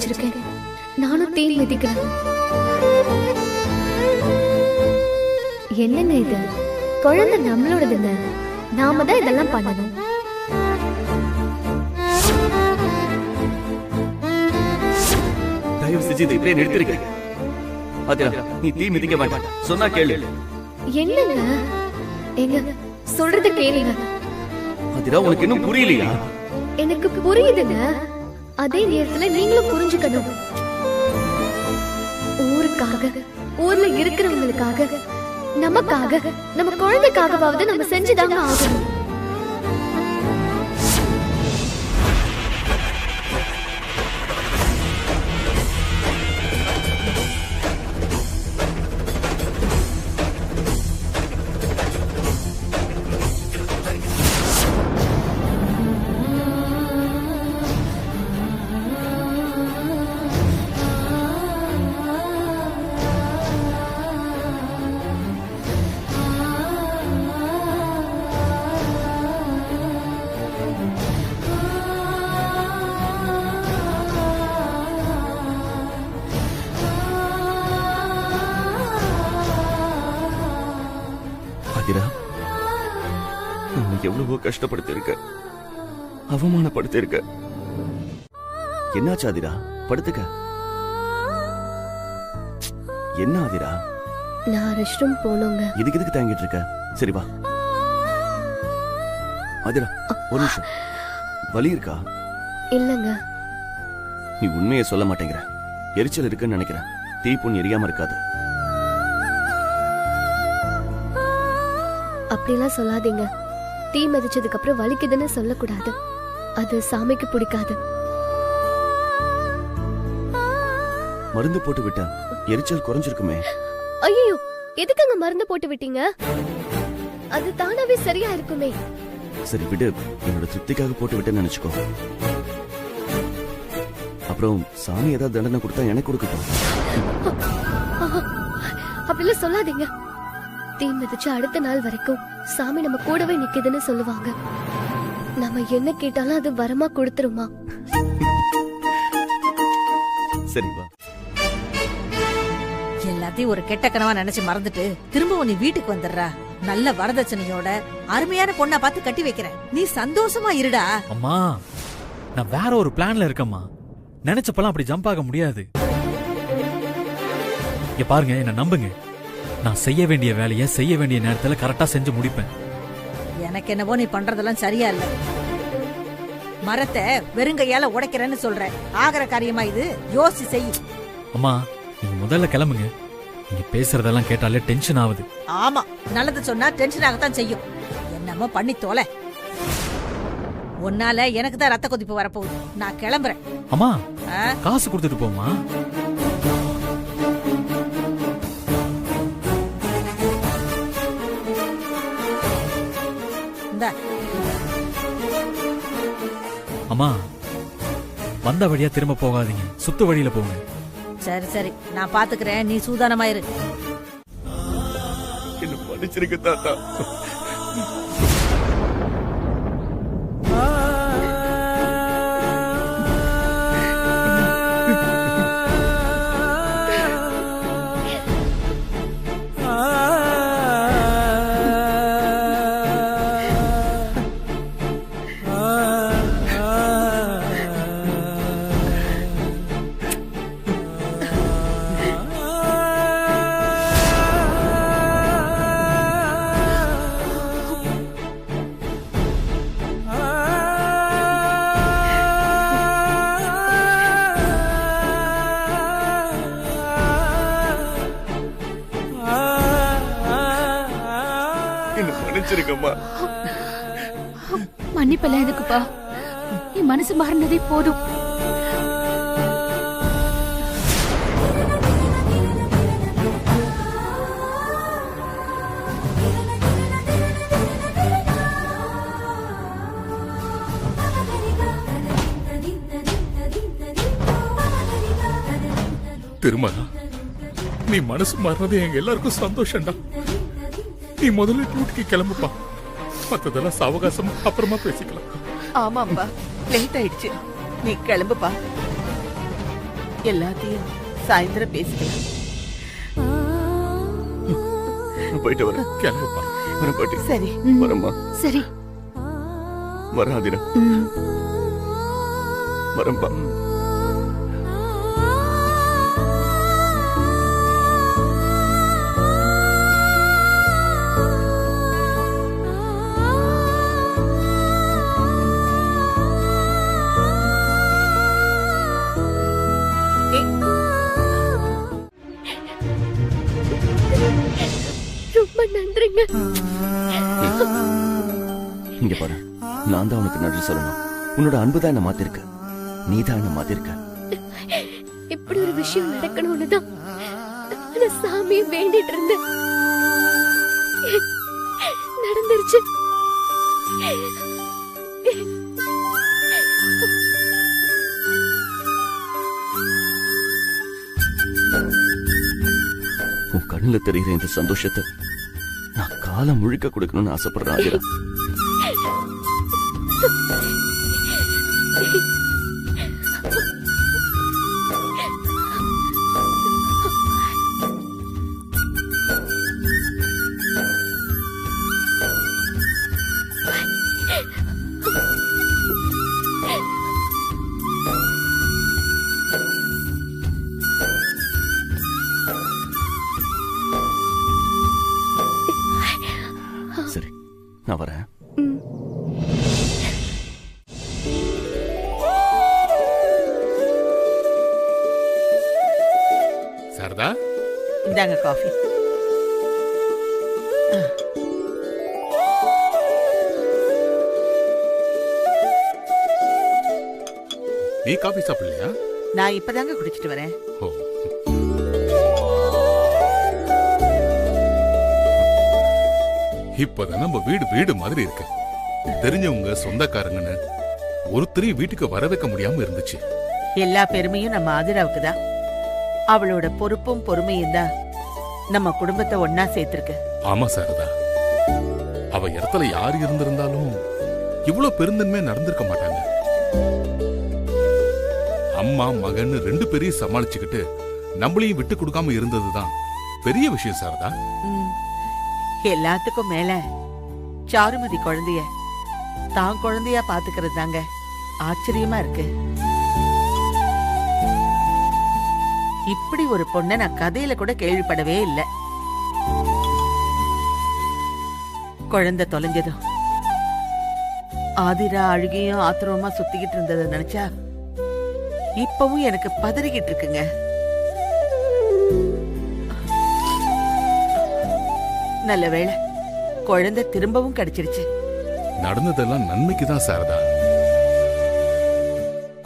வச்சிருக்கேன். நானும் தீ மிதிக்கிறேன். என்னங்க இது? குழந்தை நம்மளோடதுங்க. நாம தான் இதெல்லாம் பண்ணணும். தயவு செஞ்சு இதை இப்படியே நிறுத்திருக்க. ஆதிரா, நீ தீ மிதிக்க வேண்டாம். சொன்னா கேளு. என்னங்க? எங்க சொல்றத கேளுங்க. ஆதிரா, உனக்கு இன்னும் புரியலையா? எனக்கு புரியுதுங்க. அதே நேரத்துல நீங்களும் புரிஞ்சுக்கணும். ஊருக்காக, ஊர்ல இருக்கிறவங்களுக்காக, நமக்காக, நம்ம குழந்தைக்காகவாவது நம்ம செஞ்சுதாங்க ஆகணும். ஆதிரா, நான் எவ்வளவோ கஷ்டப்படுத்திருக்க, அவமானப்படுத்திருக்க. என்னாச்சு ஆதிரா? படுத்துக்க. என்ன ஆதிரா? நான் ரெஸ்ட் ரூம் போனுங்க. இதுக்கு எதுக்கு தாங்கிட்டு இருக்க? சரி வா. ஆதிரா, ஒரு நிமிஷம். வலி இருக்கா? இல்லங்க. நீ உண்மையை சொல்ல மாட்டேங்கிற. எரிச்சல் இருக்குன்னு நினைக்கிறேன். தீப்புண் எரியாம இருக்காது. அப்படிலாம் சொல்லாதீங்க. தீ மிதிச்சதுக்கு அப்புறம் வலிக்குதுன்னு சொல்லக்கூடாது. அது சாமிக்கு பிடிக்காது. மருந்து போட்டு விட்டா எரிச்சல் குறைஞ்சிருக்குமே. ஐயோ, எதுக்குங்க மருந்து போட்டு விட்டீங்க? அது தானாவே சரியா இருக்குமே. சரி விடு, என்னோட திருப்திக்காக போட்டு விட்டேன்னு நினைச்சுக்கோ. அப்புறம் சாமி ஏதாவது தண்டனை கொடுத்தா எனக்கு கொடுக்கட்டும். அப்படிலாம் சொல்லாதீங்க. தீ மிதிச்சு அடுத்த நாள் வரைக்கும் சாமி நம்ம கூடவே நிக்குதுன்னு சொல்லுவாங்க. நம்ம என்ன கேட்டாலும் அது வரமா கொடுத்துருமா? சரி வா. எல்லாத்தையும் ஒரு கெட்ட கனவா நினைச்சு மறந்துட்டு திரும்பவும் நீ வீட்டுக்கு வந்துடுறா. நல்ல வரதட்சணையோட அருமையான பொண்ணா பார்த்து கட்டி வைக்கிறேன். நீ சந்தோஷமா இருடா. அம்மா, நான் வேற ஒரு பிளான்ல இருக்கேம்மா. நினைச்சப்பெல்லாம் அப்படி ஜம்ப் ஆக முடியாது. இங்க பாருங்க, என்ன நம்புங்க. நான் செய்ய வேண்டிய வேலையை செய்ய வேண்டிய நேரத்துல கரெக்டா செஞ்சு முடிப்பேன். எனக்கு என்னவோ நீ பண்றதெல்லாம் சரியா இல்ல. மரத்தை வெறுங்கையால உடைக்கிறேன்னு சொல்ற. ஆகிற காரியமா இது? யோசி செய். அம்மா, நீங்க முதல்ல கிளம்புங்க. நீங்க பேசுறதெல்லாம் கேட்டாலே டென்ஷன் ஆகுது. ஆமா, நல்லது சொன்னா டென்ஷன் ஆகத்தான் செய்யும். என்னமோ பண்ணி தோலை. உன்னால எனக்கு தான் ரத்த கொதிப்பு வரப்போகுது. நான் கிளம்புறேன். அம்மா, காசு கொடுத்துட்டு போமா. அம்மா, வந்த வழியா திரும்ப போகாதீங்க. சுத்து வழியில போங்க. சரி சரி, நான் பாத்துக்கிறேன். நீ சூதானமா இரு. என்ன மன்னிச்சிருக்க தாத்தா. மன்னிப்பெல்லாம் எதுக்குப்பா? என் மனசு மாறினதே போதும். திருமலா, நீ மனசு மாறினது எங்க எல்லாருக்கும் சந்தோஷம்டா. நீ முதல்ல டியூட்டிக்கு கிளம்புப்பா. மத்ததெல்லாம் சாவகாசம் அப்புறமா பேசிக்கலாம். ஆமாப்பா, லேட் ஆயிடுச்சு. நீ கிளம்புப்பா. எல்லாத்தையும் சாயந்தரம் பேசிக்கலாம். போயிட்டு வரேன். கிளம்புப்பா. வரேன் பாட்டி. சரி. வரேம்மா. சரி. வரேன் ஆதிரா. வரேன்ப்பா. ரொம்ப நன்றிங்க. இங்க பாரு, நான் தான் உனக்கு நன்றி சொல்லணும். உன்னோட அன்புதான் என்ன மாத்திருக்க. நீதான் என்ன மாத்திருக்க. இப்படி ஒரு விஷயம் நடக்கணும்னு தான் நான் சாமியை வேண்டிட்டு இருந்தேன். நடந்துருச்சு. உன் கண்ணுல தெரியுற இந்த சந்தோஷத்தை நான் காலம் முழுக்க கொடுக்கணும்னு ஆசைப்படுறேன் ஆதிரா. சரி, நான் வரேன். சாரதா, இந்தாங்க காஃபி. நீ காபி சாப்பிடலையா? நான் இப்பதாங்க குடிச்சிட்டு வரேன். ஓ, இப்பதான் நம்ம வீடு வீடு மாதிரி இருக்கு. தெரிஞ்சவங்க சொந்தக்காரங்கன்னு ஒருத்தரையும் வீட்டுக்கு வர வைக்க முடியாம இருந்துச்சு. எல்லா பெருமையும் நம்ம ஆதிராவுக்கு தான். அவளோட பொறுப்பும் பொறுமையும் தான் நம்ம குடும்பத்தை ஒன்னா சேர்த்திருக்கு. ஆமா சாரதா, அவ இடத்துல யாரு இருந்திருந்தாலும் இவ்வளவு பெருந்தன்மை நடந்திருக்க மாட்டாங்க. அம்மா மகன்னு 2 பேரையும் சமாளிச்சுக்கிட்டு நம்மளையும் விட்டு கொடுக்காம இருந்ததுதான் பெரிய விஷயம் சாரதா. எல்லாத்துக்கும் மேல சாருமதி குழந்தைய தான் குழந்தையா பாத்துக்கிறது தாங்க ஆச்சரியமா இருக்கு. இப்படி ஒரு பொண்ண நான் கதையில கூட கேள்விப்படவே இல்லை. குழந்தை தொலைஞ்சதும் ஆதிரா அழுகையும் ஆத்திரமா சுத்திக்கிட்டு இருந்ததை நினைச்சா இப்பவும் எனக்கு பதறிக்கிட்டு இருக்குங்க. நல்ல வேளை குழந்தை திரும்பவும் கிடைச்சிருச்சு. நடந்ததெல்லாம் நன்மைக்கு தான் சாரதா.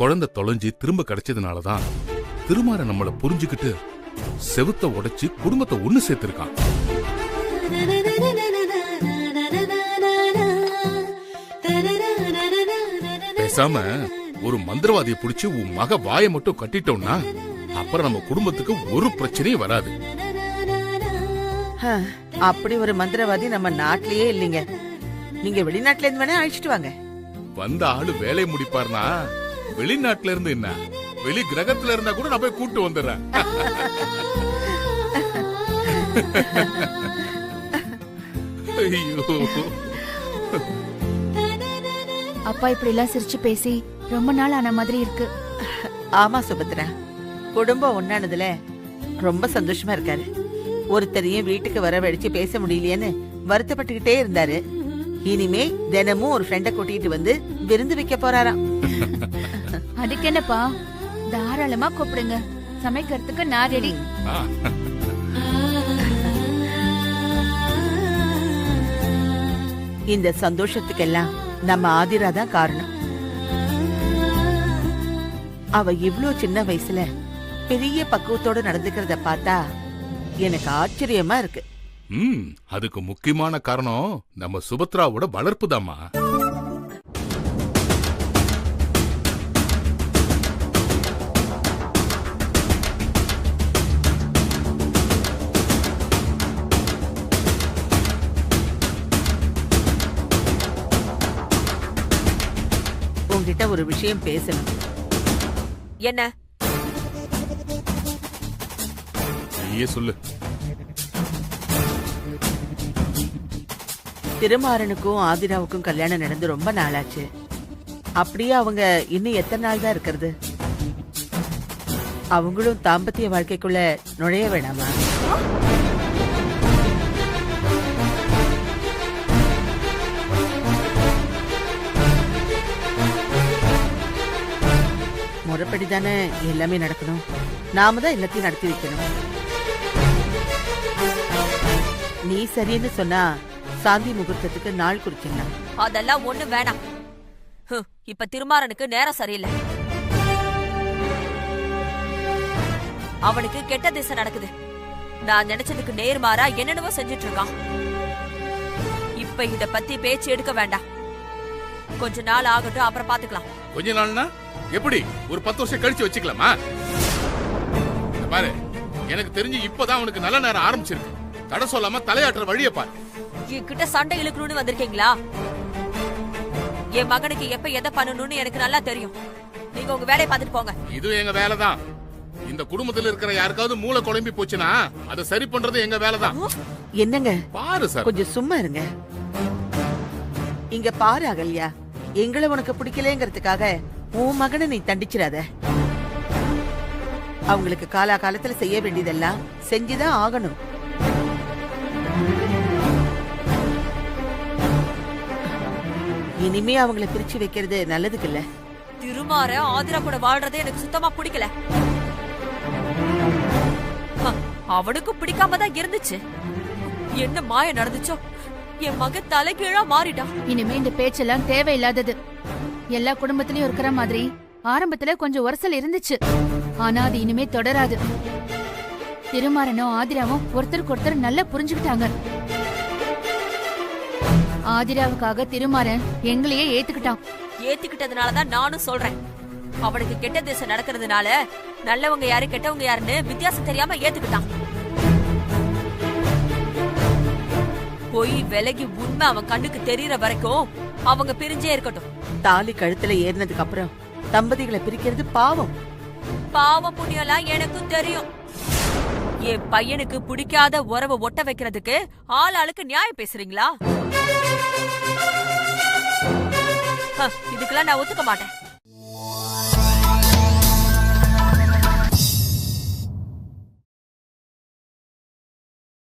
குழந்தை தொலைஞ்சு திரும்ப கிடைச்சதுனாலதான் திருமார நம்மள புரிஞ்சுக்கிட்டு செவுத்த உடைச்சு குடும்பத்தை ஒண்ணு சேர்த்திருக்கான். பேசாம ஒரு மந்திரவாதியை புடிச்சு உன் மக வாயை மட்டும் கட்டிட்டோம்னா அப்புறம் நம்ம குடும்பத்துக்கு ஒரு பிரச்சனையும் வராது. அப்படி ஒரு மந்திரவாதி நம்ம நாட்டிலேயே இல்லைங்க. நீங்க வெளிநாட்டுல இருந்து வேணா அழைச்சிட்டு வாங்க. வந்த ஆளு வேலையை முடிப்பார்னா வெளிநாட்டுல இருந்து என்ன, வெளி கிரகத்துல இருந்தா கூட நான் போய் கூட்டு வந்துடுறேன். ஐயோ, அப்பா இப்படி எல்லாம் சிரிச்சு பேசி ரொம்ப நாள் ஆன மாதிரி இருக்கு. ஆமா சுபத்ரா, குடும்பம் ஒன்னானதுல ரொம்ப சந்தோஷமா இருக்காரு. ஒருத்தரையும் வீட்டுக்கு வரவழைச்சு பேச முடியலையேன்னு வருத்தப்பட்டுக்கிட்டே இருந்தாரு. இனிமே தினமும் ஒரு ஃப்ரெண்ட கூட்டிட்டு வந்து விருந்து வைக்க போறாராம். அதுக்கு என்னப்பா, தாராளமா கூப்பிடுங்க. சமைக்கிறதுக்கு நான் ரெடி. இந்த சந்தோஷத்துக்கெல்லாம் நம்ம ஆதிரா தான் காரணம். அவ இவ்ளோ சின்ன வயசுல பெரிய பக்குவத்தோட நடந்துக்கிறத பார்த்தா எனக்கு ஆச்சரியமா இருக்கு. அதுக்கு முக்கியமான காரணம் நம்ம சுபத்ராவோட வளர்ப்பு தாமா. உன்கிட்ட ஒரு விஷயம் பேசணும். என்ன? நீயே சொல்லு. திருமாறனுக்கும் ஆதிராவுக்கும் கல்யாணம் நடந்து ரொம்ப நாளாச்சு. அப்படியே அவங்க இன்னும் எத்தனை நாள் தான் இருக்கிறது? அவங்களும் தாம்பத்திய வாழ்க்கைக்குள்ள நுழைய வேணாமா? முறைப்படிதானே எல்லாமே நடக்கணும். நாம தான் எல்லாத்தையும் நடத்தி வைக்கணும். நீ சரின்னு சொன்னா சாந்தி முகூர்த்தத்துக்கு நாள் குறிச்சிடலாம். அதெல்லாம் ஒண்ணு வேணாம். இப்ப திருமாறனுக்கு நேரம் சரியில்லை. அவனுக்கு கெட்ட திசை நடக்குது. நான் நினைச்சதுக்கு நேர்மாறா என்னென்னவோ செஞ்சுட்டு இருக்கான். இப்ப இத பத்தி பேச்சு எடுக்க வேண்டாம். கொஞ்ச நாள் ஆகட்டும், அப்புறம் பாத்துக்கலாம். கொஞ்ச நாள்னா எப்படி? ஒரு 10 வருஷம் கழிச்சு வச்சுக்கலாமா? பாரு, எனக்கு தெரிஞ்சு இப்பதான் அவனுக்கு நல்ல நேரம் ஆரம்பிச்சிருக்கு. தடை சொல்லாம தலையாட்டுற வழிய பாரு. என்கிட்ட சண்டை இழுக்கணும்னு வந்திருக்கீங்களா? என் மகனுக்கு எப்ப எதை பண்ணணும்னு எனக்கு நல்லா தெரியும். நீங்க உங்க வேலையை பார்த்துட்டு போங்க. இது எங்க வேலைதான். இந்த குடும்பத்துல இருக்கிற யாருக்காவது மூளை குழம்பி போச்சுன்னா அதை சரி பண்றது எங்க வேலைதான். என்னங்க பாரு சார், கொஞ்சம் சும்மா இருங்க. இங்க பாரு அகல்யா, எங்களை உனக்கு பிடிக்கலங்கிறதுக்காக உன் மகனை நீ தண்டிச்சிடாத. அவங்களுக்கு காலா காலத்துல செய்ய வேண்டியதெல்லாம் செஞ்சுதான் ஆகணும். இனிமே அவங்களை பிரிச்சு வைக்கிறது நல்லதுக்கு இல்ல. திருமாற ஆதிரா கூட வாழ்றதே எனக்கு சுத்தமா பிடிக்கல. அவனுக்கு பிடிக்காம தான் இருந்துச்சு. என்ன மாய நடந்துச்சோ, என் மகன் தலைகீழா மாறிட்டான். இனிமே இந்த பேச்செல்லாம் தேவையில்லாதது. எல்லா குடும்பத்திலயும் இருக்கிற மாதிரி ஆரம்பத்துல கொஞ்சம் உரசல் இருந்துச்சு. ஆனா அது இனிமே தொடராது. திருமாறனும் ஆதிராவும் ஒருத்தருக்கு ஒருத்தர் நல்லா புரிஞ்சுக்கிட்டாங்க. ஆதிராவுக்காக திருமாறன் எங்களையே ஏத்துக்கிட்டான். ஏத்துக்கிட்டதுனாலதான் நானும் சொல்றேன். அவனுக்கு கெட்ட திசை நடக்கிறதுனால நல்லவங்க யாரு கெட்டவங்க யாருன்னு வித்தியாசம் தெரியாம ஏத்துக்கிட்டான். போய் விலகி உண்மை அவன் கண்ணுக்கு தெரியற வரைக்கும் அவங்க பிரிஞ்சே இருக்கட்டும். தாலி கழுத்துல ஏறினதுக்கு அப்புறம் தம்பதிகளை பிரிக்கிறது பாவம். பாவம் புண்ணியெல்லாம் எனக்கும் தெரியும். என் பையனுக்கு பிடிக்காத உறவை ஒட்ட வைக்கிறதுக்கு ஆள் ஆளுக்கு நியாயம் பேசுறீங்களா? இதுக்கெல்லாம் நான் ஒத்துக்க மாட்டேன்.